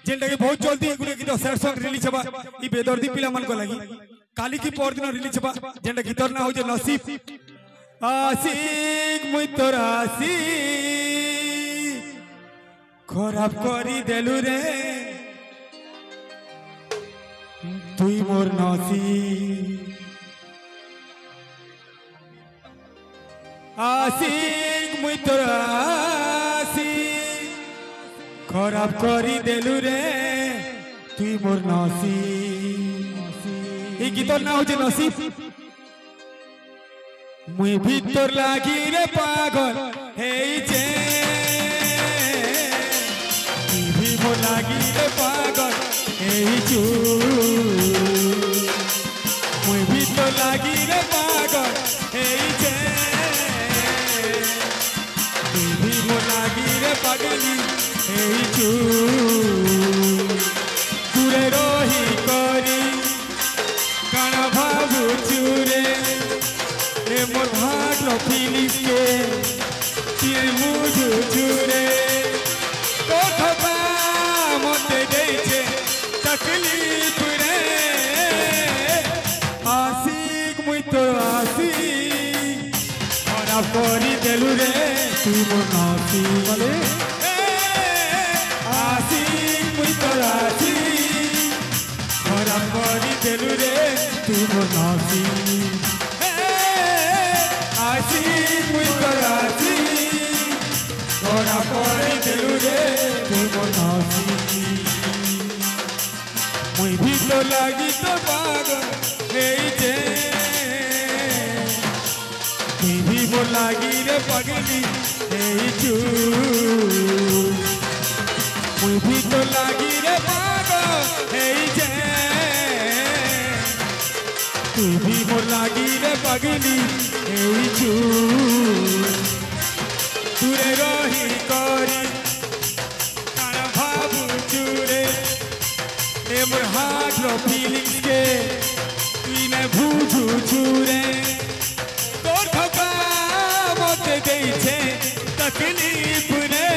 जेनटा के बहुत जल्दी गुटे गीत सैड सॉन्ग रिलीज हेबा ई बेदर्दी पिला मन को लागि काली की पर दिन रिलीज हेबा जेनटा गीतर ना हो जे नसीब आशिक मुई तोर आशिक खराब करी देलु रे तुई मोर नसीब आशिक मुई तोर आशिक खराब करी देलु रे तुई मोर नसीब ई गीतर ना हो जे नसीब मुई भीतर लागी रे पागल हेई जे भी मो लागी रे पागल हेई चू मुई भीतर लागी रे पागल हेई जे भी मो लागी रे पागली हेई चू तुरे रही करी काना भाबु चूरे ए मोर भाट फिलिंग्स के तिए मुझु चूरे तो खबा मते देछे तकलीफ रे आशिक मुई तो आशिक खराब करी देलु रे तू मोर नसीब बोले आशिक मुई तो आशिक खराब करी देलु रे तू मोर नसीब आशिक मुई तो आशिक खराब करी देलु रे तू मोर नसीब मुई भी तो लागी तो पागल हेई जे तुई भी मोर लागी रे पगली हेई चू मुई भी तो लागी रे पागल हेई जे तुई भी मोर लागी रे पगली हेई चू तुरे रही करी काना भाबु चूरे ए मोर हार्ट रो फीलिंग्स के तुई ने बुझु चूरे तोर ठका मते देछे तकलीफ रे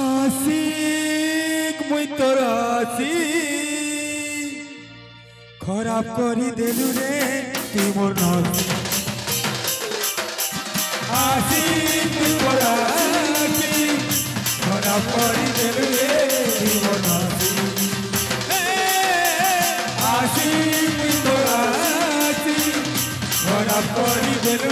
आशिक मुई तोर आशिक खराब करी देलु रे तू मोर नसीब आशिक तू मोर आशिक खराब करी देलु रे तू मोर नसीब आशिक तू मोर आशिक खराब करी देलु